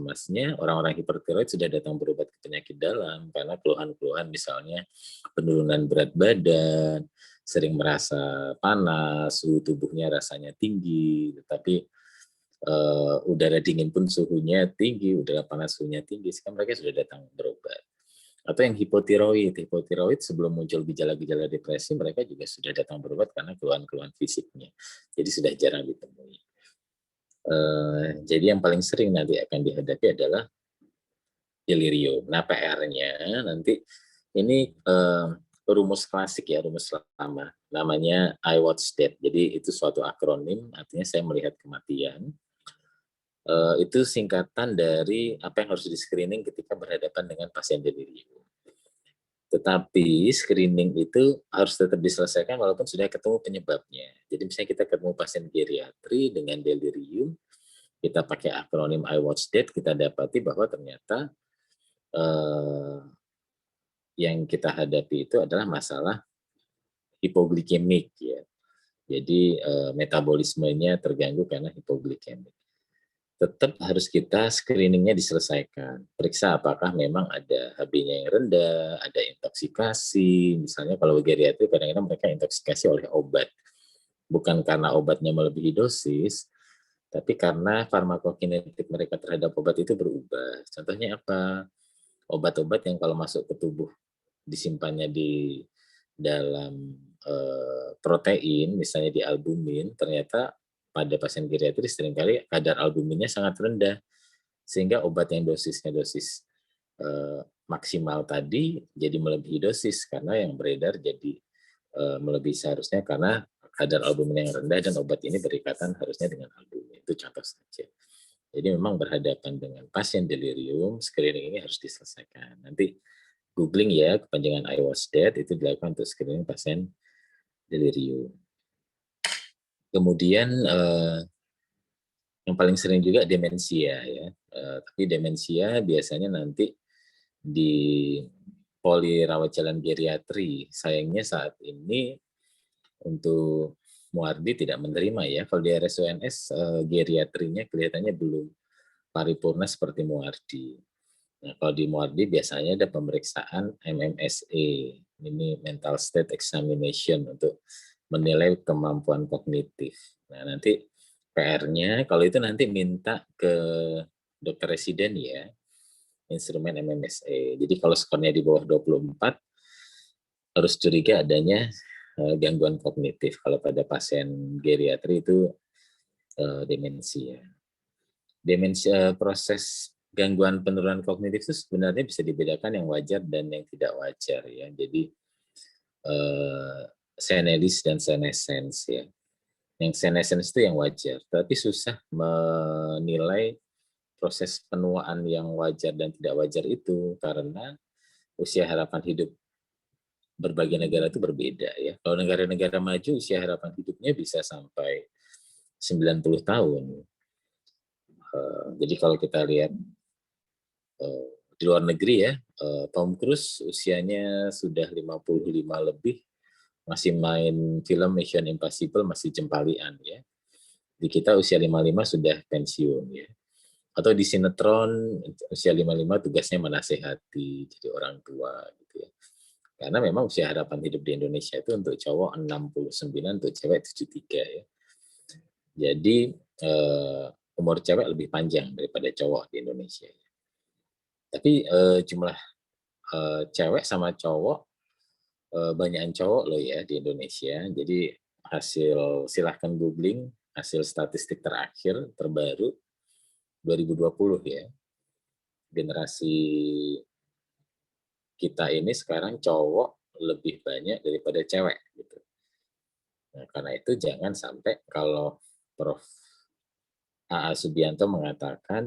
Masnya orang-orang hipertiroid sudah datang berobat ke penyakit dalam karena keluhan-keluhan misalnya penurunan berat badan, sering merasa panas, suhu tubuhnya rasanya tinggi, tetapi udara dingin pun suhunya tinggi, udara panas suhunya tinggi, sekarang mereka sudah datang berobat. Atau yang hipotiroid sebelum muncul gejala-gejala depresi mereka juga sudah datang berobat karena keluhan-keluhan fisiknya. Jadi sudah jarang ditemui. Jadi yang paling sering nanti akan dihadapi adalah delirium. Nah, PR-nya nanti ini rumus klasik ya, rumus lama. Namanya I watch death. Jadi itu suatu akronim, artinya saya melihat kematian. Itu singkatan dari apa yang harus di-screening ketika berhadapan dengan pasien delirium. Tetapi screening itu harus tetap diselesaikan walaupun sudah ketemu penyebabnya. Jadi misalnya kita ketemu pasien geriatri dengan delirium, kita pakai akronim I watch death, kita dapati bahwa ternyata yang kita hadapi itu adalah masalah hipoglikemik ya. Jadi metabolismenya terganggu karena hipoglikemik. Tetap harus kita screeningnya diselesaikan. Periksa apakah memang ada HB-nya yang rendah, ada intoksikasi. Misalnya kalau geriatri kadang-kadang mereka intoksikasi oleh obat. Bukan karena obatnya melebihi dosis, tapi karena farmakokinetik mereka terhadap obat itu berubah. Contohnya apa? Obat-obat yang kalau masuk ke tubuh disimpannya di dalam protein, misalnya di albumin, ternyata pada pasien geriatri seringkali kadar albuminnya sangat rendah, sehingga obat yang dosisnya dosis maksimal tadi jadi melebihi dosis karena yang beredar jadi melebihi seharusnya karena kadar albumin yang rendah dan obat ini berikatan harusnya dengan albumin. Itu contoh saja. Jadi memang berhadapan dengan pasien delirium, screening ini harus diselesaikan. Nanti googling ya, kepanjangan I was dead itu dilakukan untuk screening pasien delirium. Kemudian yang paling sering juga demensia ya. Tapi demensia biasanya nanti di poli rawat jalan geriatri. Sayangnya saat ini untuk Muardi tidak menerima ya. Kalau di RSUNS geriatrinya kelihatannya belum paripurna seperti Muardi. Nah, kalau di Muardi biasanya ada pemeriksaan MMSE, ini Mental State Examination untuk menilai kemampuan kognitif. Nah, nanti PR-nya kalau itu nanti minta ke dokter residen ya, instrumen MMSE. Jadi kalau skornya di bawah 24 harus curiga adanya gangguan kognitif. Kalau pada pasien geriatri itu demensia. Demensia proses gangguan penurunan kognitif itu sebenarnya bisa dibedakan yang wajar dan yang tidak wajar ya. Jadi senelis dan senescence ya. Yang senescence itu yang wajar, tapi susah menilai proses penuaan yang wajar dan tidak wajar itu karena usia harapan hidup berbagai negara itu berbeda ya. Kalau negara-negara maju usia harapan hidupnya bisa sampai 90 tahun. Jadi kalau kita lihat di luar negeri ya, Tom Cruise usianya sudah 55 lebih, masih main film Mission Impossible, masih jempalian ya. Di kita usia 55 sudah pensiun ya. Atau di sinetron usia 55 tugasnya menasehati, jadi orang tua gitu ya. Karena memang usia harapan hidup di Indonesia itu untuk cowok 69, untuk cewek 73 ya. Jadi umur cewek lebih panjang daripada cowok di Indonesia. Tapi jumlah cewek sama cowok banyakan cowok loh ya di Indonesia. Jadi hasil silahkan googling hasil statistik terakhir terbaru 2020 ya. Generasi kita ini sekarang cowok lebih banyak daripada cewek gitu. Nah, karena itu jangan sampai kalau Prof. A.A. Subianto mengatakan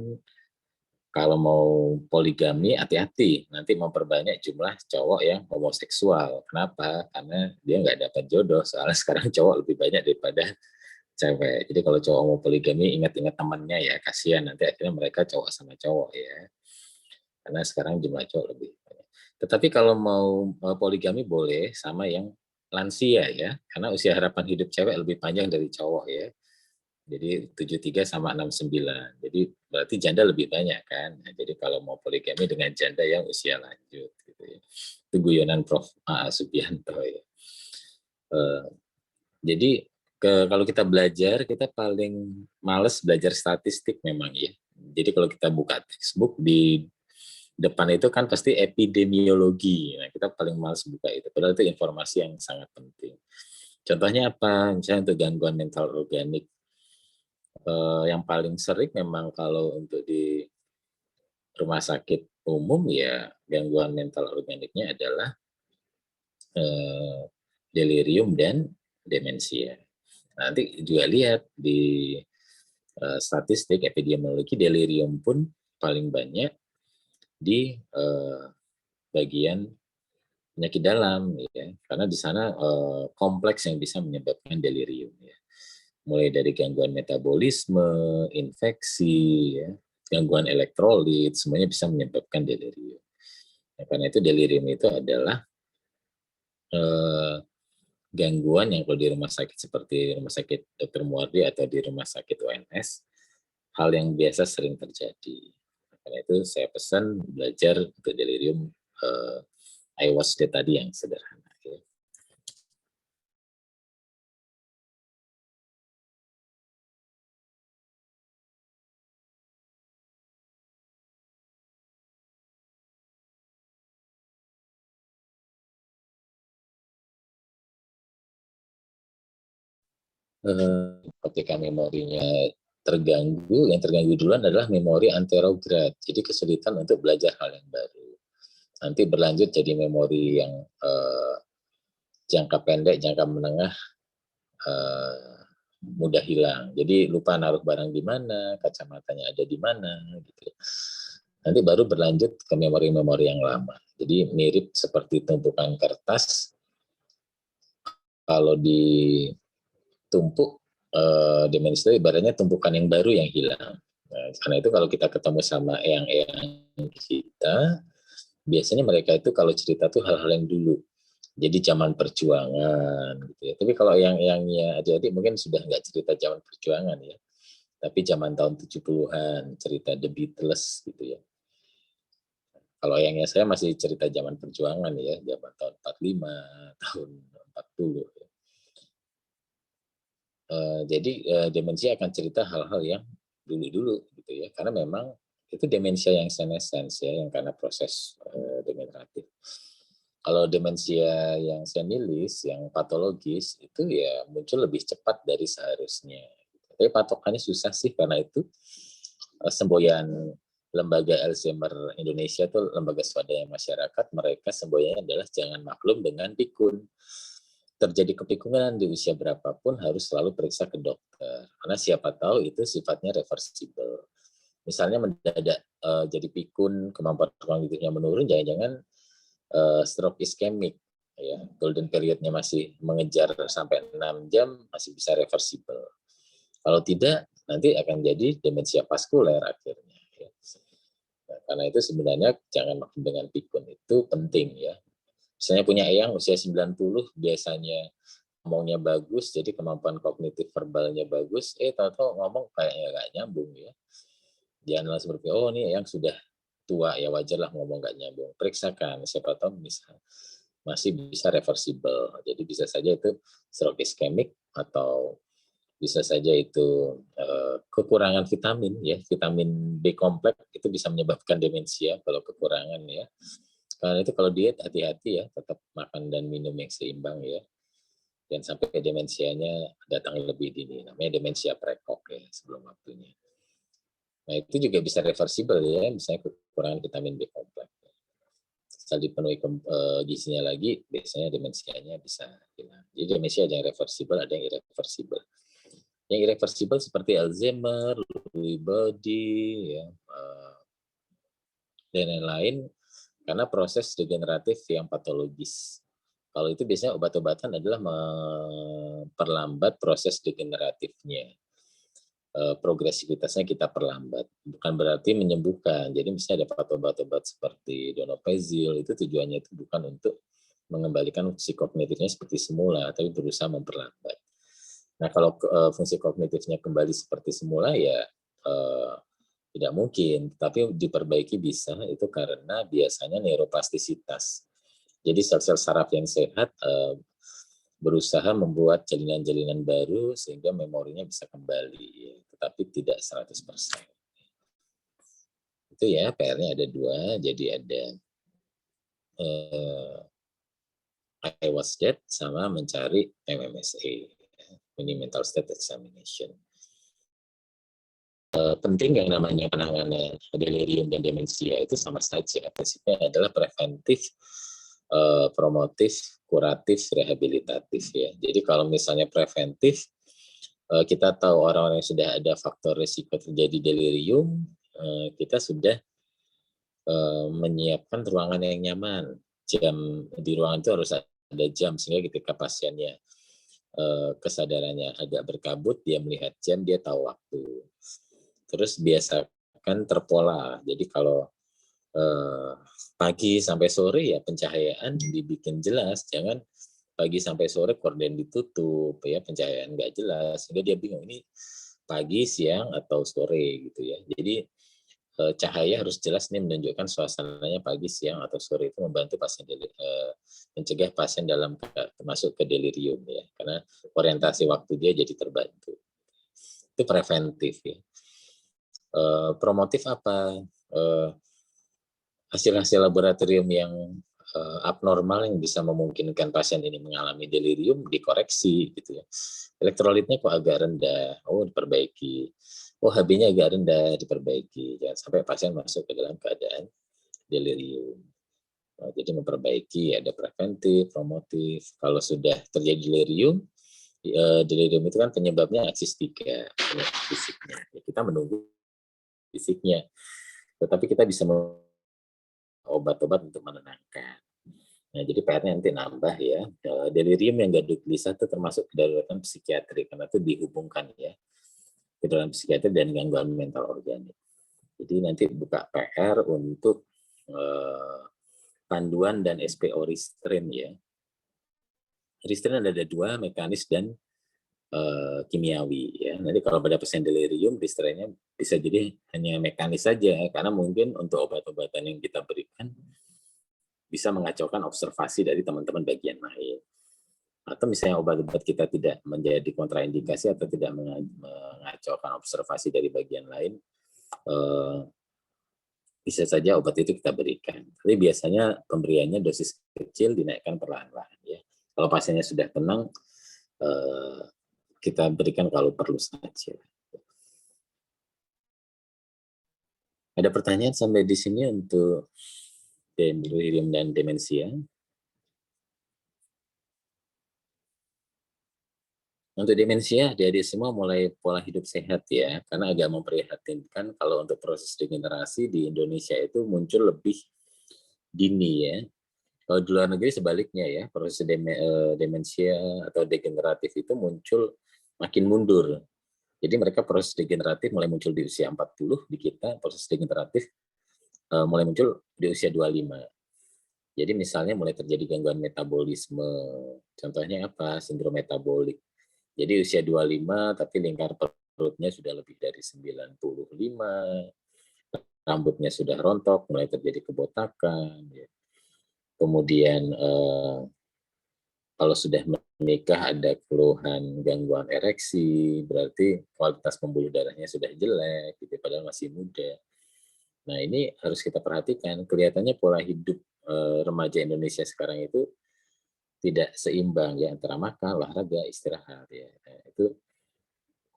kalau mau poligami hati-hati, nanti memperbanyak jumlah cowok yang homoseksual. Kenapa? Karena dia nggak dapat jodoh, soalnya sekarang cowok lebih banyak daripada cewek. Jadi kalau cowok mau poligami, ingat-ingat temannya ya, kasihan nanti akhirnya mereka cowok sama cowok ya. Karena sekarang jumlah cowok lebih banyak. Tetapi kalau mau poligami boleh sama yang lansia ya, karena usia harapan hidup cewek lebih panjang dari cowok ya. Jadi 73 sama 69. Jadi berarti janda lebih banyak kan. Nah, jadi kalau mau poligami dengan janda yang usia lanjut gitu ya. Itu guyonan Prof. Subianto ya. Jadi kalau kita belajar, kita paling males belajar statistik memang ya. Jadi kalau kita buka textbook di depan itu kan pasti epidemiologi. Nah, kita paling males buka itu. Padahal itu informasi yang sangat penting. Contohnya apa? Misalnya untuk gangguan mental organik. Yang paling sering memang kalau untuk di rumah sakit umum ya gangguan mental organiknya adalah delirium dan demensia. Nanti juga lihat di statistik epidemiologi delirium pun paling banyak di bagian penyakit dalam ya karena di sana kompleks yang bisa menyebabkan delirium ya mulai dari gangguan metabolisme infeksi ya gangguan elektrolit semuanya bisa menyebabkan delirium ya, karena itu delirium itu adalah gangguan yang kalau di rumah sakit seperti rumah sakit Dr. Muardi atau di rumah sakit UNS hal yang biasa sering terjadi. Karena itu saya pesan belajar untuk delirium ayahuasca tadi yang sederhana. Ya. Ketika memorinya terganggu, yang terganggu duluan adalah memori anterograd. Jadi kesulitan untuk belajar hal yang baru. Nanti berlanjut jadi memori yang jangka pendek, jangka menengah, mudah hilang. Jadi lupa naruh barang di mana, kacamatanya ada di mana, gitu. Nanti baru berlanjut ke memori-memori yang lama. Jadi mirip seperti tumpukan kertas. Kalau ditumpuk demensia ibaratnya tumpukan yang baru yang hilang. Nah, karena itu kalau kita ketemu sama eyang-eyang kita, biasanya mereka itu kalau cerita tuh hal-hal yang dulu. Jadi zaman perjuangan gitu ya. Tapi kalau yang-yangnya adik-adik mungkin sudah nggak cerita zaman perjuangan ya. Tapi zaman tahun 70-an, cerita The Beatles gitu ya. Kalau yangnya saya masih cerita zaman perjuangan ya, zaman tahun 45, tahun 40. Jadi demensia akan cerita hal-hal yang dulu-dulu gitu ya. Karena memang itu demensia yang senescence ya, yang karena proses degeneratif. Kalau demensia yang senilis, yang patologis, itu ya muncul lebih cepat dari seharusnya. Tapi patokannya susah sih karena itu semboyan lembaga Alzheimer Indonesia itu lembaga swadaya masyarakat, mereka semboyannya adalah jangan maklum dengan pikun. Terjadi kepikungan di usia berapapun harus selalu periksa ke dokter. Karena siapa tahu itu sifatnya reversible. Misalnya mendadak jadi pikun, kemampuan kognitifnya menurun, jangan-jangan stroke iskemik ya golden periodnya masih mengejar sampai 6 jam masih bisa reversible kalau tidak nanti akan jadi demensia vaskuler akhirnya ya. Nah, karena itu sebenarnya jangan makin dengan pikun itu penting ya misalnya punya eyang usia 90 biasanya ngomongnya bagus jadi kemampuan kognitif verbalnya bagus tahu-tahu ngomong kayaknya nggak nyambung ya jangan langsung berpikir oh ini yang sudah tua ya wajar lah ngomong nggak nyambung periksakan siapa tahu masih bisa reversible jadi bisa saja itu stroke iskemik atau bisa saja itu kekurangan vitamin ya vitamin B kompleks itu bisa menyebabkan demensia kalau kekurangan ya karena itu kalau diet hati-hati ya tetap makan dan minum yang seimbang ya dan sampai demensianya datang lebih dini namanya demensia prekok ya sebelum waktunya. Nah itu juga bisa reversible ya, misalnya kekurangan vitamin B kompleks. Setelah dipenuhi gizinya lagi, biasanya demensianya bisa hilang. Jadi demensia ada yang reversible, ada yang irreversible. Yang irreversible seperti Alzheimer, Lewy body, ya, dan lain-lain, karena proses degeneratif yang patologis. Kalau itu biasanya obat-obatan adalah memperlambat proses degeneratifnya. Progresivitasnya kita perlambat. Bukan berarti menyembuhkan. Jadi misalnya ada obat-obat seperti donepezil, itu tujuannya itu bukan untuk mengembalikan fungsi kognitifnya seperti semula, tapi berusaha memperlambat. Nah, kalau fungsi kognitifnya kembali seperti semula ya tidak mungkin, tapi diperbaiki bisa itu karena biasanya neuroplastisitas. Jadi sel-sel saraf yang sehat berusaha membuat jalinan-jalinan baru sehingga memorinya bisa kembali, tetapi tidak 100%. Itu ya, PR-nya ada 2, jadi ada I was dead sama mencari MMSE, Mini Mental State Examination. Penting yang namanya penanganan delirium dan demensia itu sama saja, prinsipnya adalah preventif, promotif, kuratif, rehabilitatif ya. Jadi kalau misalnya preventif, kita tahu orang-orang yang sudah ada faktor risiko terjadi delirium, kita sudah menyiapkan ruangan yang nyaman. Jam di ruangan itu harus ada jam sehingga ketika pasiennya kesadarannya agak berkabut, dia melihat jam, dia tahu waktu. Terus biasakan terpola. Jadi kalau pagi sampai sore ya pencahayaan dibikin jelas, jangan pagi sampai sore korden ditutup ya, pencahayaan nggak jelas sehingga dia bingung ini pagi, siang atau sore gitu ya. Jadi cahaya harus jelas nih menunjukkan suasananya pagi, siang atau sore, itu membantu pasien mencegah pasien dalam masuk ke delirium ya, karena orientasi waktu dia jadi terbantu. Itu preventif ya. Promotif apa? Hasil-hasil laboratorium yang abnormal yang bisa memungkinkan pasien ini mengalami delirium dikoreksi gitu ya. Elektrolitnya kok agak rendah, diperbaiki. HB-nya agak rendah, diperbaiki. Jangan sampai pasien masuk ke dalam keadaan delirium. Jadi memperbaiki, ada preventif, promotif. Kalau sudah terjadi delirium itu kan penyebabnya aksis 3, fisiknya. Ya, kita menunggu fisiknya. Tetapi kita bisa obat-obat untuk menenangkan. Nah, jadi PR-nya nanti nambah ya. Delirium yang gaduh gelisah itu termasuk kedaruratan psikiatri karena itu dihubungkan ya ke dalam psikiatri dan gangguan mental organik. Jadi nanti buka PR untuk panduan dan SPO restrain ya. Restrain ada 2, mekanis dan kimiawi ya. Nanti kalau pada pasien delirium restrainnya bisa jadi hanya mekanis saja karena mungkin untuk obat-obatan yang kita berikan bisa mengacaukan observasi dari teman-teman bagian lain. Atau misalnya obat-obat kita tidak menjadi kontraindikasi atau tidak mengacaukan observasi dari bagian lain, bisa saja obat itu kita berikan. Tapi biasanya pemberiannya dosis kecil dinaikkan perlahan-lahan ya. Kalau pasiennya sudah tenang, kita berikan kalau perlu saja. Ada pertanyaan sampai di sini untuk delirium dan demensia? Untuk demensia, adik-adik semua mulai pola hidup sehat ya, karena agak memprihatinkan kalau untuk proses degenerasi di Indonesia itu muncul lebih dini ya. Kalau di luar negeri sebaliknya ya, proses demensia atau degeneratif itu muncul makin mundur. Jadi mereka proses degeneratif mulai muncul di usia 40, di kita proses degeneratif mulai muncul di usia 25. Jadi misalnya mulai terjadi gangguan metabolisme, contohnya apa? Sindrom metabolik. Jadi usia 25 tapi lingkar perutnya sudah lebih dari 95, rambutnya sudah rontok, mulai terjadi kebotakan. Ya. Kemudian kalau sudah menikah ada keluhan gangguan ereksi, berarti kualitas pembuluh darahnya sudah jelek, gitu, padahal masih muda. Nah ini harus kita perhatikan, kelihatannya pola hidup remaja Indonesia sekarang itu tidak seimbang ya antara makan, olahraga, istirahat ya. Nah, itu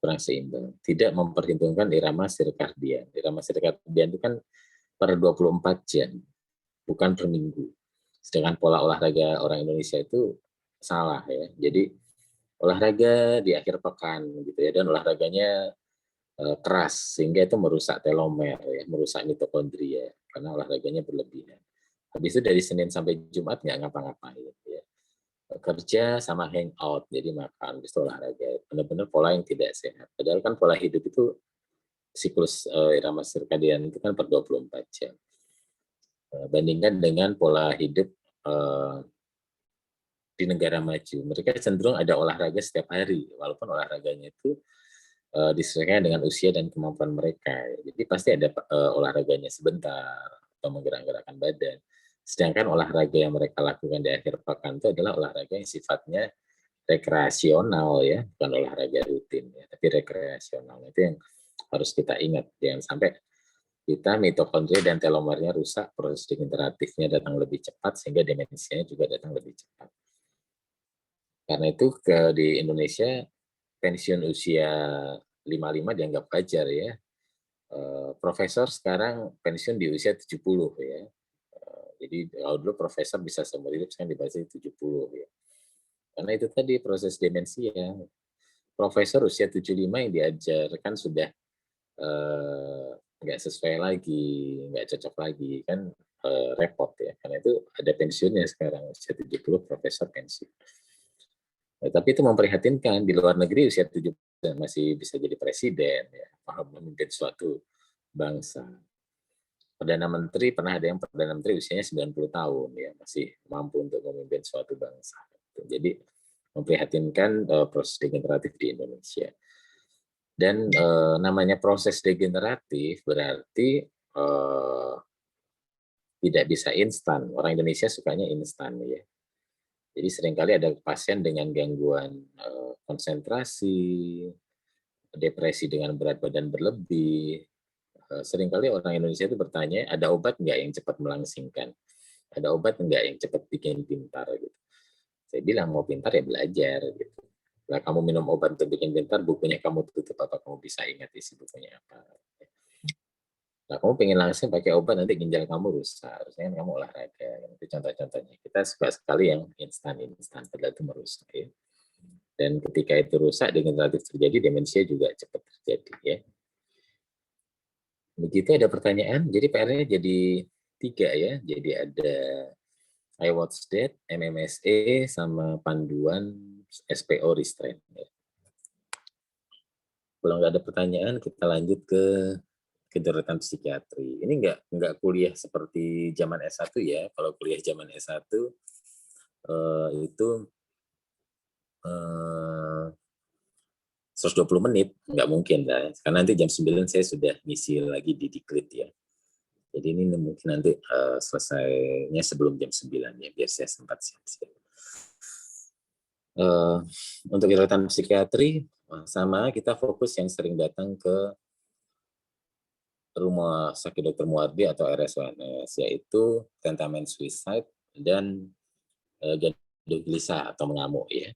kurang seimbang. Tidak memperhitungkan irama sirkadian. Irama sirkadian itu kan per 24 jam, bukan per minggu. Sedangkan pola olahraga orang Indonesia itu salah ya. Jadi olahraga di akhir pekan gitu ya, dan olahraganya keras sehingga itu merusak telomer ya, merusak mitokondria karena olahraganya berlebihan. Habis itu dari Senin sampai Jumat nggak ngapa-ngapain ya. Kerja sama hangout, jadi makan, habis itu olahraga. Benar-benar pola yang tidak sehat. Padahal kan pola hidup itu siklus irama sirkadian itu kan per 24 jam. Bandingkan dengan pola hidup di negara maju. Mereka cenderung ada olahraga setiap hari, walaupun olahraganya itu disesuaikan dengan usia dan kemampuan mereka. Jadi pasti ada olahraganya sebentar atau menggerak-gerakkan badan. Sedangkan olahraga yang mereka lakukan di akhir pekan itu adalah olahraga yang sifatnya rekreasional ya, bukan olahraga rutin ya, tapi rekreasional. Itu yang harus kita ingat, jangan sampai kita mitokondria dan telomernya rusak, proses degeneratifnya datang lebih cepat sehingga demensianya juga datang lebih cepat. Karena itu di Indonesia pensiun usia 55 dianggap wajar ya. Profesor sekarang pensiun di usia 70 ya. Jadi kalau dulu profesor bisa seumur hidup, sekarang dibatasi 70 ya. Karena itu tadi proses demensia. Profesor usia 75 yang diajarkan sudah nggak sesuai lagi, nggak cocok lagi, kan repot ya. Karena itu ada pensiunnya sekarang, usia 70 profesor pensiun. Nah, tapi itu memprihatinkan, di luar negeri usia 70 masih bisa jadi presiden, ya, memimpin suatu bangsa. Perdana Menteri, pernah ada yang Perdana Menteri usianya 90 tahun, ya, masih mampu untuk memimpin suatu bangsa. Jadi memprihatinkan proses degeneratif di Indonesia. Dan namanya proses degeneratif berarti tidak bisa instan. Orang Indonesia sukanya instan ya. Jadi seringkali ada pasien dengan gangguan konsentrasi, depresi dengan berat badan berlebih. Seringkali orang Indonesia itu bertanya, ada obat nggak yang cepat melangsingkan? Ada obat nggak yang cepat bikin pintar? Gitu. Saya bilang mau pintar ya belajar. Gitu. Nah, kamu minum obat untuk bikin pintar, bukunya kamu tutup, apa kamu bisa ingat isi bukunya apa? Nah, kamu pengen langsung pakai obat, nanti ginjal kamu rusak. Harusnya kan kamu olahraga. Itu contoh-contohnya. Kita suka sekali yang instan, padahal itu merusak. Ya. Dan ketika itu rusak, degeneratif terjadi, demensia juga cepat terjadi. Ya. Begitu ada pertanyaan, jadi PR-nya jadi 3 ya. Jadi ada iWatch That, MMSE, sama panduan SPO Restraint. Ya. Kalau nggak ada pertanyaan, kita lanjut ke kedaruratan psikiatri. Ini nggak kuliah seperti zaman S1 ya. Kalau kuliah zaman S1 itu 120 menit, nggak mungkin lah. Karena nanti jam 9 saya sudah ngisi lagi di Diklit ya. Jadi ini mungkin nanti selesainya sebelum jam 9 ya, biar saya sempat siap-siap. Untuk kedaruratan psikiatri, sama kita fokus yang sering datang ke Rumah Sakit Dr. Muardi atau RSUNS, yaitu tentamen suicide dan gaduh gelisah atau mengamuk ya.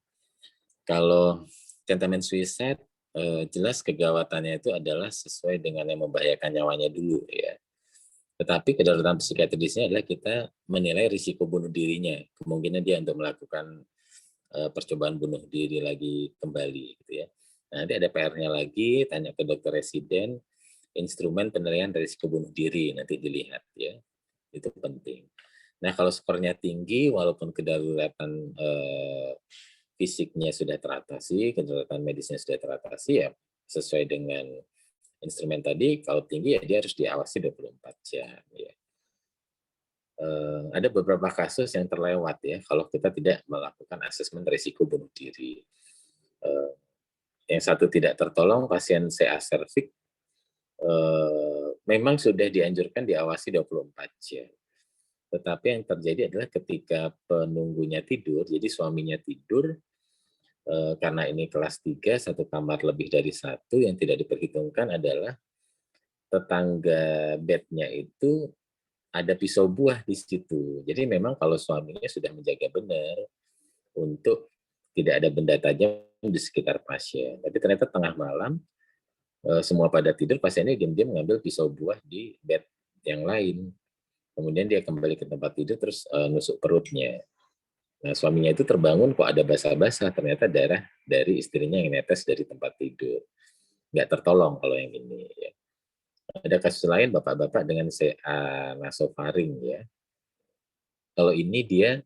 Kalau tentamen suicide, jelas kegawatannya itu adalah sesuai dengan yang membahayakan nyawanya dulu ya. Tetapi kedaruratan psikiatri di sini adalah kita menilai risiko bunuh dirinya, kemungkinan dia untuk melakukan percobaan bunuh diri lagi kembali gitu ya. Nah, nanti ada PR-nya lagi, tanya ke dokter residen, instrumen penilaian risiko bunuh diri nanti dilihat ya, itu penting. Nah kalau skornya tinggi, walaupun kedaruratan fisiknya sudah teratasi, kedaruratan medisnya sudah teratasi ya sesuai dengan instrumen tadi, kalau tinggi ya dia harus diawasi 24 jam ya. Ada beberapa kasus yang terlewat ya kalau kita tidak melakukan asesmen risiko bunuh diri. Yang satu tidak tertolong, pasien CA cervix, memang sudah dianjurkan diawasi 24 jam. Tetapi yang terjadi adalah ketika penunggunya tidur, jadi suaminya tidur, karena ini kelas 3, satu kamar lebih dari satu, yang tidak diperhitungkan adalah tetangga bednya itu ada pisau buah di situ. Jadi memang kalau suaminya sudah menjaga benar untuk tidak ada benda tajam di sekitar pasien. Tapi ternyata tengah malam, semua pada tidur, pasiennya diam-diam mengambil pisau buah di bed yang lain. Kemudian dia kembali ke tempat tidur, terus nusuk perutnya. Nah, suaminya itu terbangun, kok ada basah-basah, ternyata darah dari istrinya yang netes dari tempat tidur. Nggak tertolong kalau yang ini. Ya. Ada kasus lain, bapak-bapak dengan CA nasofaring ya. Kalau ini dia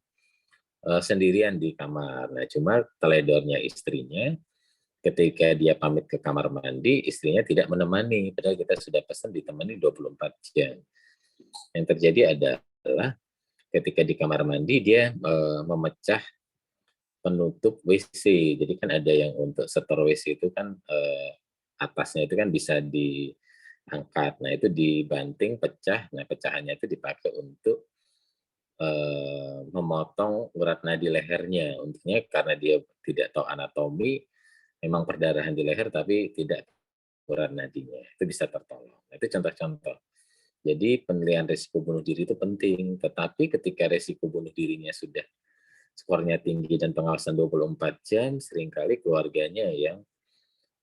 sendirian di kamar. Nah, cuma teledornya istrinya, ketika dia pamit ke kamar mandi, istrinya tidak menemani. Padahal kita sudah pesan ditemani 24 jam. Yang terjadi adalah ketika di kamar mandi dia memecah penutup WC. Jadi kan ada yang untuk setor WC itu kan atasnya itu kan bisa diangkat. Nah, itu dibanting, pecah. Nah, pecahannya itu dipakai untuk memotong urat nadi lehernya. Untungnya karena dia tidak tahu anatomi, memang perdarahan di leher tapi tidak urat nadinya. Itu bisa tertolong. Nah, itu contoh-contoh. Jadi penilaian risiko bunuh diri itu penting, tetapi ketika risiko bunuh dirinya sudah skornya tinggi dan pengawasan 24 jam, seringkali keluarganya yang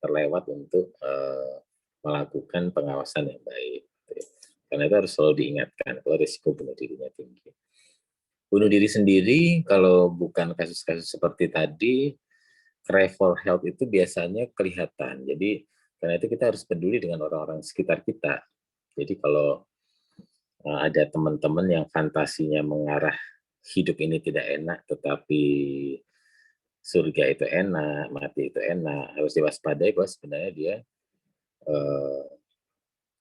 terlewat untuk melakukan pengawasan yang baik. Karena itu harus selalu diingatkan kalau risiko bunuh dirinya tinggi. Bunuh diri sendiri, kalau bukan kasus-kasus seperti tadi, cry for help itu biasanya kelihatan. Jadi karena itu kita harus peduli dengan orang-orang sekitar kita. Jadi kalau ada teman-teman yang fantasinya mengarah hidup ini tidak enak, tetapi surga itu enak, mati itu enak, harus diwaspadai bahwa sebenarnya dia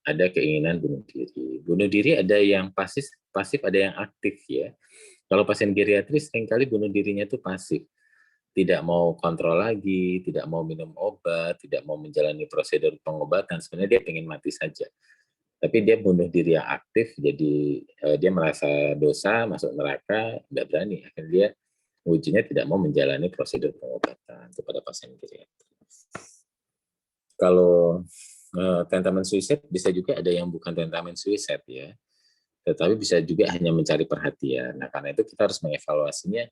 ada keinginan bunuh diri. Bunuh diri ada yang pasif, ada yang aktif ya. Kalau pasien geriatris seringkali bunuh dirinya itu pasif. Tidak mau kontrol lagi, tidak mau minum obat, tidak mau menjalani prosedur pengobatan. Sebenarnya dia ingin mati saja. Tapi dia bunuh diri yang aktif, jadi dia merasa dosa, masuk neraka, nggak berani. Akhirnya dia ujungnya tidak mau menjalani prosedur pengobatan kepada pasien geriatris. Kalau tentamen suicide bisa juga ada yang bukan tentamen suicide ya, tetapi bisa juga hanya mencari perhatian. Nah, karena itu kita harus mengevaluasinya,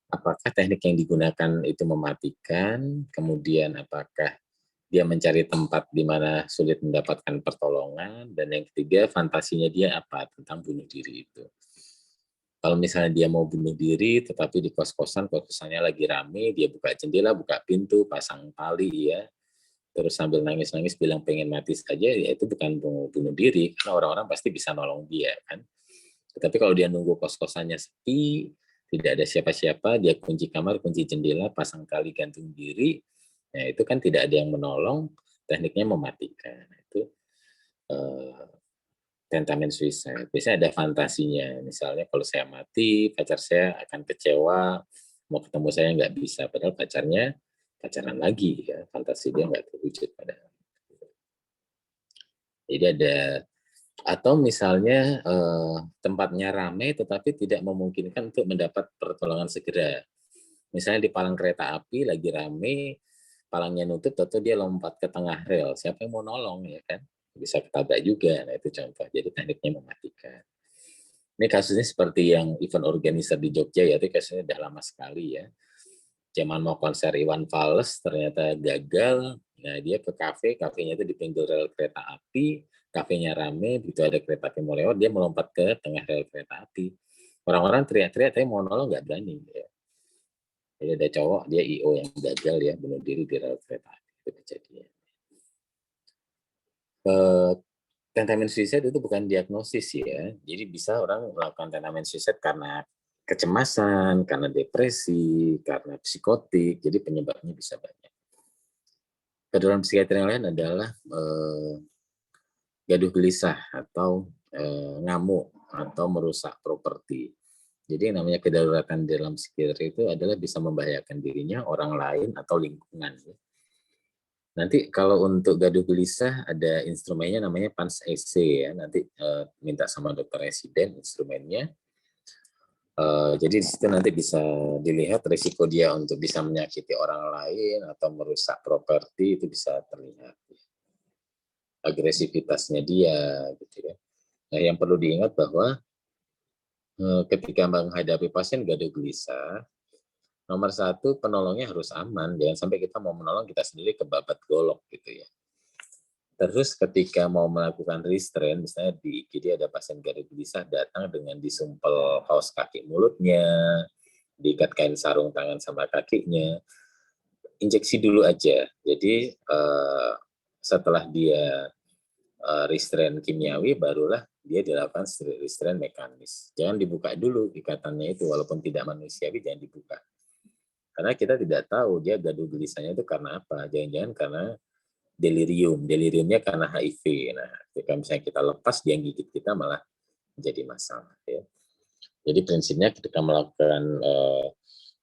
apakah teknik yang digunakan itu mematikan, kemudian apakah dia mencari tempat di mana sulit mendapatkan pertolongan, dan yang ketiga fantasinya dia apa tentang bunuh diri itu. Kalau misalnya dia mau bunuh diri, tetapi di kos-kosan, kos-kosannya lagi rame, dia buka jendela, buka pintu, pasang tali ya, terus sambil nangis-nangis bilang pengen mati saja, ya itu bukan bunuh diri, karena orang-orang pasti bisa nolong dia kan. Tetapi kalau dia nunggu kos-kosannya sepi, tidak ada siapa-siapa, dia kunci kamar, kunci jendela, pasang tali gantung diri, ya itu kan tidak ada yang menolong, tekniknya mematikan. Itu tentamen suicide. Biasanya ada fantasinya, misalnya kalau saya mati, pacar saya akan kecewa, mau ketemu saya nggak bisa, padahal pacarnya pacaran lagi, ya fantasi dia nggak terwujud pada. Jadi ada, atau misalnya tempatnya ramai tetapi tidak memungkinkan untuk mendapat pertolongan segera. Misalnya di palang kereta api lagi ramai, palangnya nutup, atau dia lompat ke tengah rel, siapa yang mau nolong ya kan? Bisa ketabrak juga. Nah itu contoh. Jadi tekniknya mematikan. Ini kasusnya seperti yang event organizer di Jogja ya, itu kasusnya udah lama sekali ya. Zaman mau konser Iwan Fals ternyata gagal. Nah dia ke kafe, kafenya itu di pinggir rel kereta api, kafenya rame, begitu ada kereta api mau lewat, dia melompat ke tengah rel kereta api. Orang-orang teriak-teriak, tapi mau nolong nggak berani. Ya. Jadi ada cowok, dia IO yang gagal ya, bunuh diri di rel kereta api. Itu kejadian. Tentamen suicide itu bukan diagnosis ya. Jadi bisa orang melakukan tentamen suicide karena kecemasan, karena depresi, karena psikotik. Jadi penyebabnya bisa banyak. Kedalam psikiatri yang lain adalah gaduh gelisah atau ngamuk atau merusak properti. Jadi yang namanya kedaruratan dalam psikiatri itu adalah bisa membahayakan dirinya, orang lain, atau lingkungan. Nanti kalau untuk gaduh gelisah ada instrumennya namanya PANS-EC ya. Nanti minta sama dokter residen instrumennya. Jadi di situ nanti bisa dilihat risiko dia untuk bisa menyakiti orang lain atau merusak properti itu bisa terlihat. Agresivitasnya dia gitu ya. Nah, yang perlu diingat bahwa ketika menghadapi pasien gaduh gelisah, nomor satu penolongnya harus aman, jangan sampai kita mau menolong kita sendiri kebabat golok gitu ya. Terus ketika mau melakukan restrain, misalnya di IGD ada pasien gaduh gelisah datang dengan disumpel kaos kaki mulutnya, diikat kain sarung tangan sama kakinya, injeksi dulu aja. Jadi setelah dia restrain kimiawi, barulah dia dilakukan restrain mekanis. Jangan dibuka dulu ikatannya itu, walaupun tidak manusiawi jangan dibuka. Karena kita tidak tahu dia gaduh gelisahnya itu karena apa. Jangan-jangan karena deliriumnya karena HIV. Nah, ketika misalnya kita lepas, dia gigit kita malah menjadi masalah. Ya. Jadi prinsipnya ketika melakukan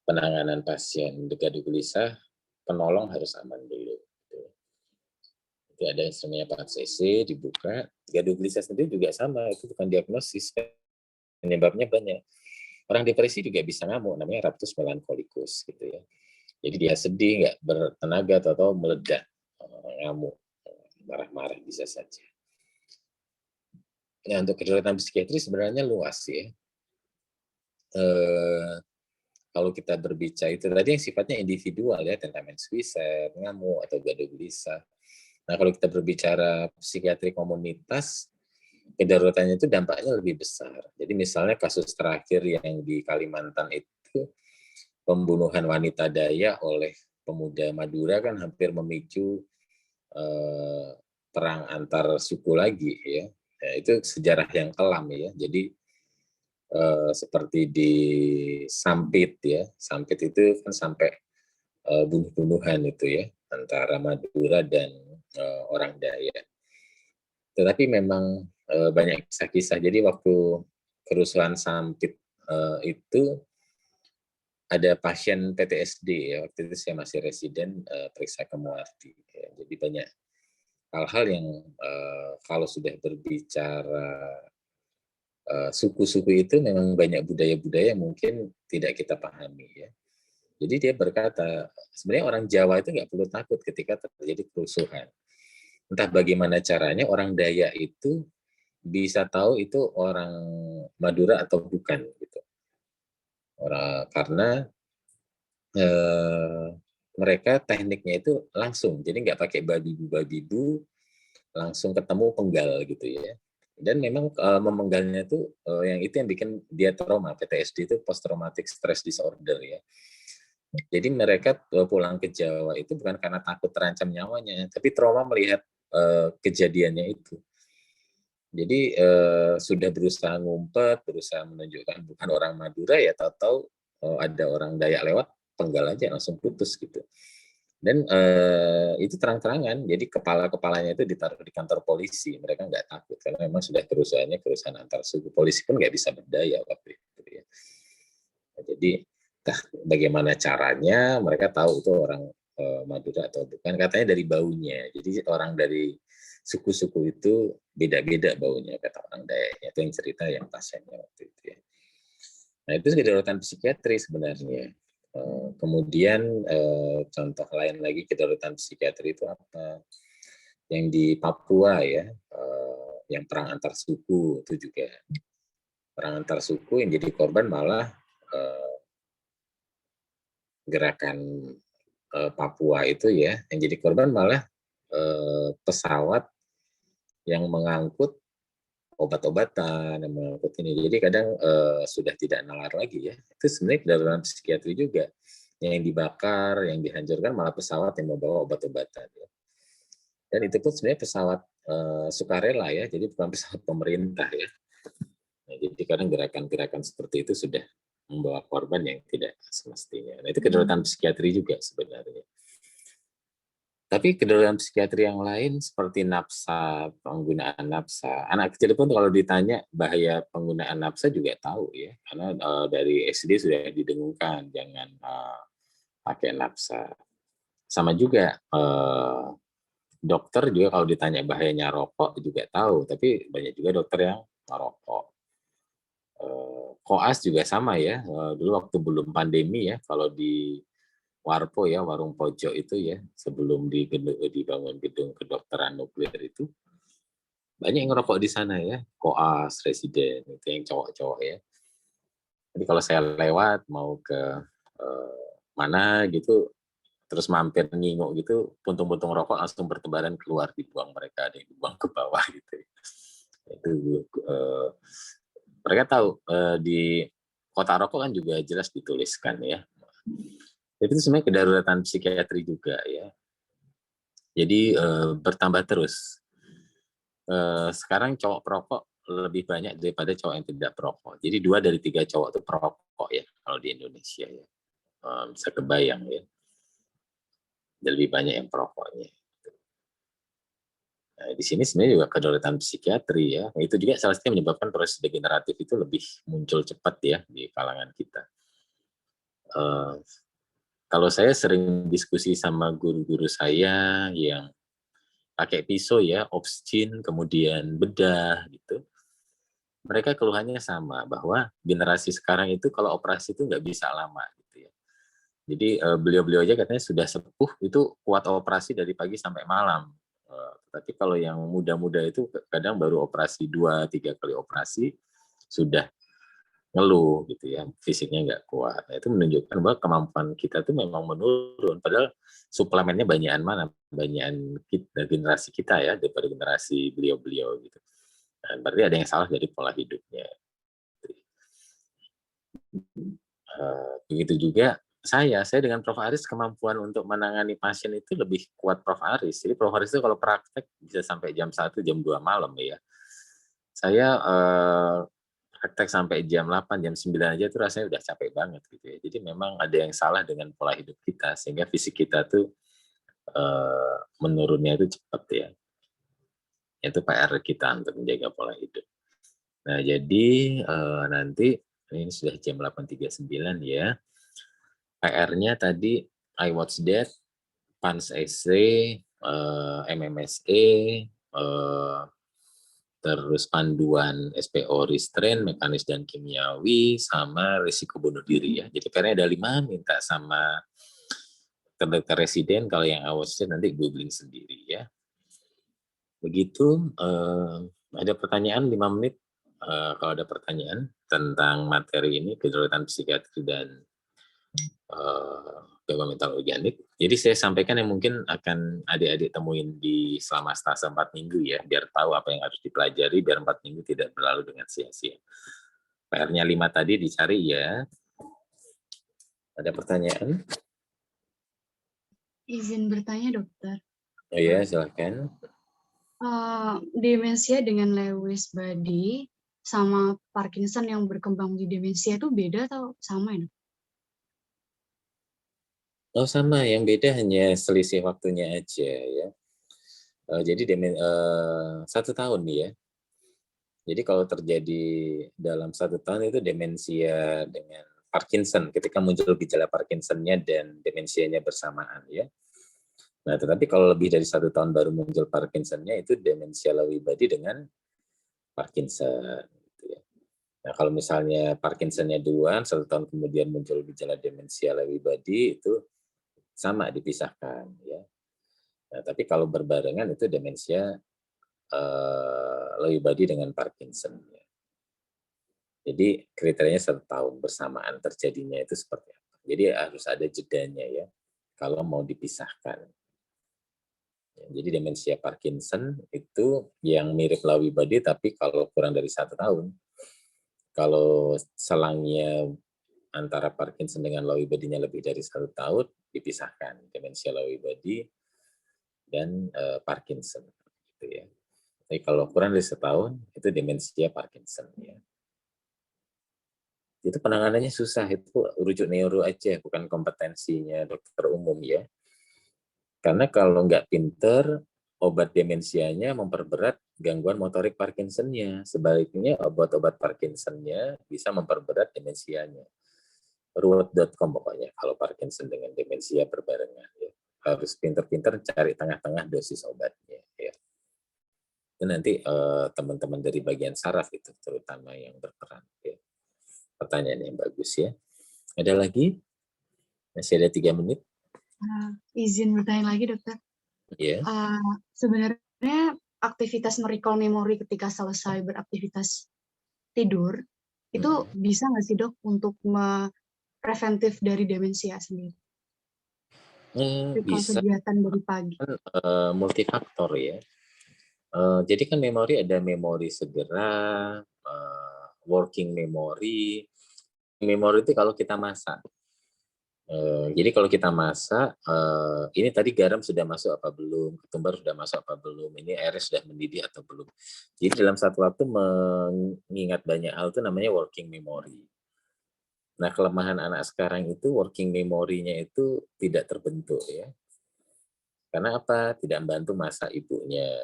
penanganan pasien gaduh gelisah, penolong harus aman dulu. Itu ada instrumennya 4cc dibuka. Gaduh gelisah sendiri juga sama, itu bukan diagnosis, penyebabnya banyak. Orang depresi juga bisa ngamuk, namanya raptus melancholikus gitu ya. Jadi dia sedih, nggak bertenaga, atau meledak, ngamuk, marah-marah bisa saja. Nah, untuk kedaruratan psikiatri sebenarnya luas ya. Kalau kita berbicara itu tadi yang sifatnya individual ya, tentang suicide, ngamuk, atau gaduh gelisah. Nah, kalau kita berbicara psikiatri komunitas, kedaruratannya itu dampaknya lebih besar. Jadi misalnya kasus terakhir yang di Kalimantan itu, pembunuhan wanita Dayak oleh pemuda Madura kan hampir memicu perang antar suku lagi ya. Ya, itu sejarah yang kelam ya. Jadi seperti di Sampit ya, Sampit itu kan sampai bunuh-bunuhan itu ya antara Madura dan orang Dayak. Tetapi memang banyak kisah-kisah. Jadi waktu kerusuhan Sampit itu ada pasien PTSD ya, waktu itu saya masih residen periksa ke Muarti. Ya. Jadi banyak hal-hal yang kalau sudah berbicara suku-suku itu memang banyak budaya-budaya mungkin tidak kita pahami ya. Jadi dia berkata, sebenarnya orang Jawa itu nggak perlu takut ketika terjadi kerusuhan. Entah bagaimana caranya orang Dayak itu bisa tahu itu orang Madura atau bukan gitu. Karena mereka tekniknya itu langsung, jadi nggak pakai babibu, langsung ketemu penggal gitu ya. Dan memang memenggalnya itu yang bikin dia trauma, PTSD itu post traumatic stress disorder ya. Jadi mereka pulang ke Jawa itu bukan karena takut terancam nyawanya, tapi trauma melihat kejadiannya itu. Jadi sudah berusaha ngumpet, berusaha menunjukkan bukan orang Madura ya, tahu-tahu ada orang Dayak lewat, penggal aja langsung putus gitu. Dan itu terang-terangan, jadi kepala-kepalanya itu ditaruh di kantor polisi, mereka nggak takut karena memang sudah kerusuhannya kerusuhan antar suku, polisi pun nggak bisa berdaya waktu itu ya. Nah, jadi bagaimana caranya mereka tahu itu orang Madura atau bukan, katanya dari baunya. Jadi orang dari suku-suku itu beda-beda baunya, kata orang Dayaknya. Itu yang cerita yang pasiennya waktu itu ya. Nah, itu kedaruratan psikiatri sebenarnya. Kemudian contoh lain lagi kedaruratan psikiatri itu apa? Yang di Papua ya, yang perang antar suku itu juga. Perang antar suku yang jadi korban malah gerakan Papua itu ya, yang jadi korban malah pesawat yang mengangkut obat-obatan, yang mengangkut ini. Jadi kadang sudah tidak nalar lagi ya. Itu sebenarnya dalam psikiatri juga. Yang dibakar, yang dihancurkan malah pesawat yang membawa obat-obatan. Ya. Dan itu pun sebenarnya pesawat sukarela ya, jadi bukan pesawat pemerintah ya. Nah, jadi kadang gerakan-gerakan seperti itu sudah membawa korban yang tidak semestinya. Nah, itu kedaruratan psikiatri juga sebenarnya. Tapi kedaruratan psikiatri yang lain seperti nafsa, penggunaan nafsa. Anak kecil pun kalau ditanya bahaya penggunaan nafsa juga tahu ya, karena dari SD sudah didengungkan jangan pakai nafsa. Sama juga dokter juga kalau ditanya bahayanya rokok juga tahu, tapi banyak juga dokter yang merokok. Koas juga sama ya, dulu waktu belum pandemi ya, kalau di Warpo ya, warung pojok itu ya, sebelum dibangun gedung kedokteran nuklir itu, banyak yang ngerokok di sana ya, koas, residen, itu yang cowok-cowok ya. Jadi kalau saya lewat, mau ke mana gitu, terus mampir nginguk gitu, puntung-puntung rokok langsung bertebaran keluar, dibuang mereka, ada yang dibuang ke bawah gitu. Itu mereka tahu di kota rokok kan juga jelas dituliskan ya. Itu sebenarnya kedaruratan psikiatri juga ya. Jadi bertambah terus. Sekarang cowok perokok lebih banyak daripada cowok yang tidak perokok. Jadi 2 dari 3 cowok itu perokok ya kalau di Indonesia ya. Bisa kebayang ya. Lebih banyak yang perokoknya. Nah, di sini sebenarnya juga kedaruratan psikiatri ya. Itu juga salah satu yang menyebabkan proses degeneratif itu lebih muncul cepat ya di kalangan kita. Uh, kalau saya sering diskusi sama guru-guru saya yang pakai pisau ya, obscene, kemudian bedah gitu. Mereka keluhannya sama, bahwa generasi sekarang itu kalau operasi itu nggak bisa lama gitu ya. Jadi beliau-beliau aja katanya sudah sepuh itu kuat operasi dari pagi sampai malam. Tapi kalau yang muda-muda itu kadang baru operasi 2-3 kali operasi sudah ngeluh gitu ya, fisiknya nggak kuat. Nah, itu menunjukkan bahwa kemampuan kita tuh memang menurun. Padahal suplemennya banyakan mana? Banyakan kita, generasi kita ya, daripada generasi beliau-beliau gitu. Dan berarti ada yang salah dari pola hidupnya. Begitu juga saya dengan Prof. Aris kemampuan untuk menangani pasien itu lebih kuat Prof. Aris. Jadi Prof. Aris itu kalau praktek bisa sampai jam 1, jam 2 malam ya. Saya praktek sampai jam 8, jam 9 aja tuh rasanya udah capek banget gitu ya. Jadi memang ada yang salah dengan pola hidup kita sehingga fisik kita tuh menurunnya itu cepat ya. Itu PR kita untuk menjaga pola hidup. Nah, jadi nanti ini sudah jam 8.39 ya. PR-nya tadi I Watch That, PANS Essay, MMSE, terus panduan SPO restrain, mekanis dan kimiawi, sama risiko bunuh diri ya. Jadi karena ada 5, minta sama terdaftar residen, kalau yang awasnya nanti googling sendiri ya. Begitu, ada pertanyaan 5 menit, kalau ada pertanyaan tentang materi ini, kedaruratan psikiatri dan gangguan mental organik. Jadi saya sampaikan yang mungkin akan adik-adik temuin di selama stase 4 minggu ya, biar tahu apa yang harus dipelajari, biar 4 minggu tidak berlalu dengan sia-sia. PR-nya 5 tadi dicari ya. Ada pertanyaan? Izin bertanya, dokter. Oh ya, silakan. Demensia dengan Lewy body sama Parkinson yang berkembang di demensia itu beda atau sama ya? Oh sama, yang beda hanya selisih waktunya aja ya. Jadi 1 tahun nih ya. Jadi kalau terjadi dalam 1 tahun itu demensia dengan Parkinson, ketika muncul gejala Parkinson-nya dan demensianya bersamaan ya. Nah, tetapi kalau lebih dari 1 tahun baru muncul Parkinson-nya itu demensia Lewy body dengan Parkinson. Gitu ya. Nah, kalau misalnya Parkinson-nya duluan, 1 tahun kemudian muncul gejala demensia Lewy body itu sama dipisahkan ya. Nah, tapi kalau berbarengan itu demensia Lewy body dengan Parkinson. Ya. Jadi kriterianya 1 tahun bersamaan terjadinya itu seperti apa. Jadi harus ada jedanya ya, kalau mau dipisahkan. Ya, jadi demensia Parkinson itu yang mirip Lewy body, tapi kalau kurang dari 1 tahun. Kalau selangnya antara Parkinson dengan Lewy body-nya lebih dari 1 tahun, dipisahkan demensia Lewy body dan Parkinson. Gitu ya. Tapi kalau kurang dari 1 tahun, itu demensia Parkinson ya. Itu penanganannya susah, itu rujuk neuro aja, bukan kompetensinya dokter umum ya. Karena kalau nggak pinter, obat demensianya memperberat gangguan motorik Parkinson-nya. Sebaliknya obat-obat Parkinson-nya bisa memperberat demensianya. Ruwet.com pokoknya kalau Parkinson dengan demensia berbarengan. Ya. Harus pinter-pinter cari tengah-tengah dosis obatnya. Ya. Itu nanti teman-teman dari bagian saraf itu terutama yang berperan. Ya. Pertanyaan yang bagus ya. Ada lagi? Masih ada 3 menit. Izin bertanya lagi, dokter. Ya. Sebenarnya aktivitas merecall memori ketika selesai beraktivitas tidur, itu bisa nggak sih, dok, untuk preventif dari demensia sendiri? Recall Bisa. kegiatan dari pagi. Multifaktor ya. Jadi kan memori ada memori segera, working memory. Memori itu kalau kita masak. Jadi kalau kita masak, ini tadi garam sudah masuk apa belum, ketumbar sudah masuk apa belum, ini airnya sudah mendidih atau belum. Jadi dalam satu waktu mengingat banyak hal itu namanya working memory. Nah, kelemahan anak sekarang itu working memory-nya itu tidak terbentuk ya. Karena apa? Tidak membantu masak ibunya.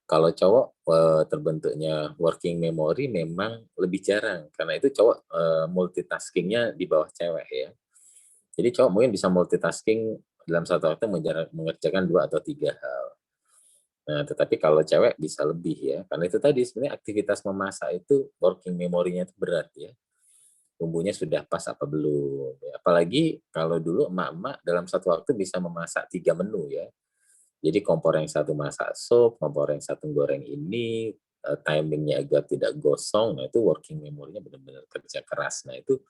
Kalau cowok terbentuknya working memory memang lebih jarang karena itu cowok multitaskingnya di bawah cewek ya. Jadi cowok mungkin bisa multitasking dalam satu waktu mengerjakan 2 atau 3 hal. Nah, tetapi kalau cewek bisa lebih ya, karena itu tadi sebenarnya aktivitas memasak itu working memory-nya itu berat ya. Bumbunya sudah pas apa belum. Ya, apalagi kalau dulu emak-emak dalam satu waktu bisa memasak 3 menu ya. Jadi kompor yang satu masak sup, kompor yang satu goreng ini, timingnya agar tidak gosong, nah itu working memory-nya benar-benar kerja keras. Nah itu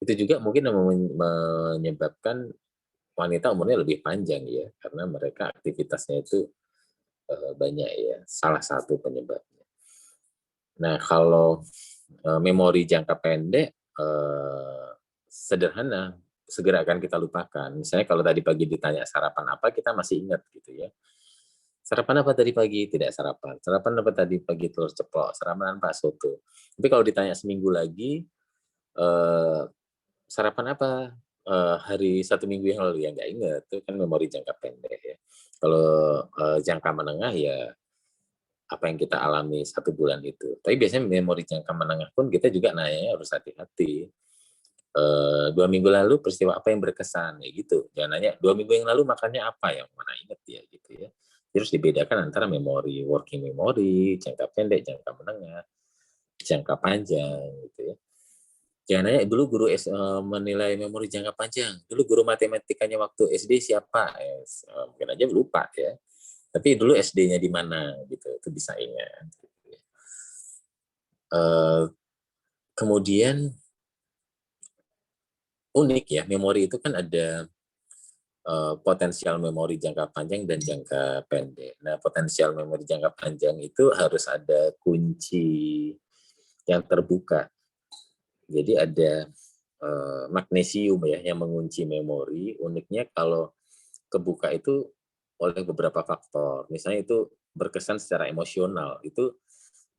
juga mungkin menyebabkan wanita umurnya lebih panjang ya, karena mereka aktivitasnya itu banyak ya, salah satu penyebabnya. Nah kalau memori jangka pendek sederhana, segera akan kita lupakan. Misalnya kalau tadi pagi ditanya sarapan apa, kita masih ingat gitu ya. Sarapan apa tadi pagi? Tidak sarapan. Sarapan apa tadi pagi? Telur ceplok. Sarapan apa? Soto. Tapi kalau ditanya seminggu lagi, sarapan apa? Hari 1 minggu yang lalu, ya nggak ingat. Itu kan memori jangka pendek ya. Kalau jangka menengah ya apa yang kita alami 1 bulan itu. Tapi biasanya memori jangka menengah pun kita juga nanya harus hati-hati. 2 minggu lalu peristiwa apa yang berkesan ya gitu, jangan nanya 2 minggu yang lalu makannya apa, yang mana inget ya gitu ya. Terus dibedakan antara memori working memory, jangka pendek, jangka menengah, jangka panjang gitu ya. Jangan nanya dulu guru menilai memori jangka panjang, dulu guru matematikanya waktu SD siapa, mungkin aja lupa ya, tapi dulu SD-nya di mana gitu, itu bisa ingat gitu ya. Kemudian unik ya, memori itu kan ada potensial memori jangka panjang dan jangka pendek. Nah, potensial memori jangka panjang itu harus ada kunci yang terbuka. Jadi ada magnesium ya yang mengunci memori. Uniknya kalau kebuka itu oleh beberapa faktor. Misalnya itu berkesan secara emosional. Itu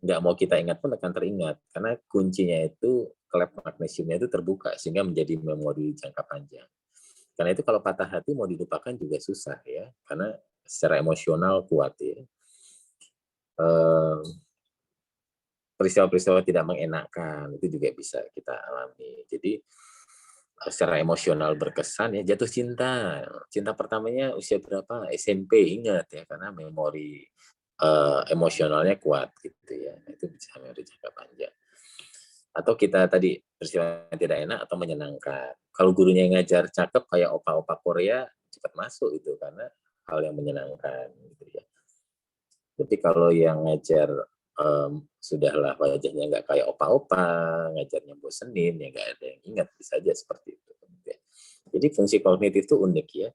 nggak mau kita ingat pun akan teringat. Karena kuncinya itu, klep magnesiumnya itu terbuka sehingga menjadi memori jangka panjang. Karena itu kalau patah hati mau dilupakan juga susah ya, karena secara emosional kuat ya. Peristiwa-peristiwa tidak mengenakan itu juga bisa kita alami. Jadi secara emosional berkesan ya, jatuh cinta. Cinta pertamanya usia berapa? SMP, ingat ya, karena memori emosionalnya kuat gitu ya. Itu bisa memori jangka panjang. Atau kita tadi peristiwa tidak enak atau menyenangkan. Kalau gurunya yang ngajar cakep kayak opa-opa Korea, cepat masuk itu karena hal yang menyenangkan gitu ya. Tapi kalau yang ngajar sudahlah wajahnya nggak kayak opa-opa, ngajarnya bosenin, ya nggak ada yang ingat, bisa aja seperti itu. Jadi fungsi kognitif itu unik ya.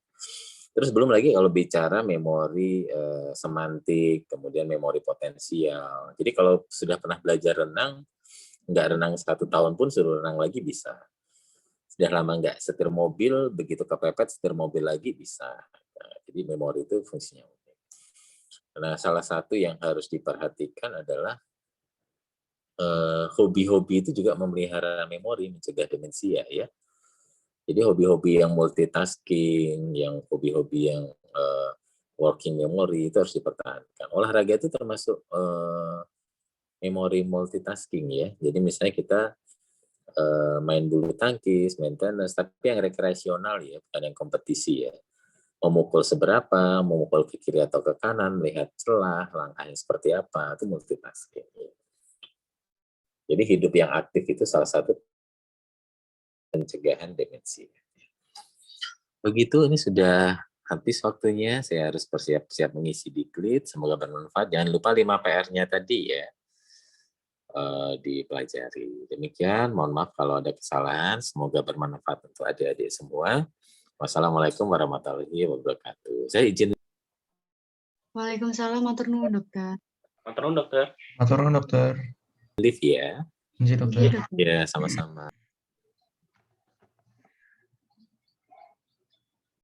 Terus belum lagi kalau bicara memori semantik, kemudian memori potensial. Jadi kalau sudah pernah belajar renang, nggak renang 1 tahun pun suruh renang lagi bisa. Sudah lama nggak setir mobil, begitu kepepet setir mobil lagi bisa. Nah, jadi memori itu fungsinya unik. Nah, salah satu yang harus diperhatikan adalah hobi-hobi itu juga memelihara memori, mencegah demensia ya. Jadi hobi-hobi yang multitasking, yang hobi-hobi yang working memory itu harus dipertahankan. Olahraga itu termasuk memori multitasking ya. Jadi misalnya kita main bulu tangkis, main tenis, tapi yang rekreasional ya, bukan yang kompetisi ya. Memukul seberapa, memukul ke kiri atau ke kanan, melihat celah, langkahnya seperti apa, itu multitasking. Ya. Jadi hidup yang aktif itu salah satu pencegahan demensia. Begitu, ini sudah habis waktunya, saya harus bersiap-siap mengisi diklit, semoga bermanfaat. Jangan lupa 5 PR-nya tadi ya, dipelajari. Demikian, mohon maaf kalau ada kesalahan, semoga bermanfaat untuk adik-adik semua. Wassalamualaikum warahmatullahi wabarakatuh. Saya izin. Waalaikumsalam, matur nuwun, dokter. Matur nuwun, dokter. Matur nuwun, dokter. Live ya. Izin, dokter. Iya, dokter. Ya, sama-sama.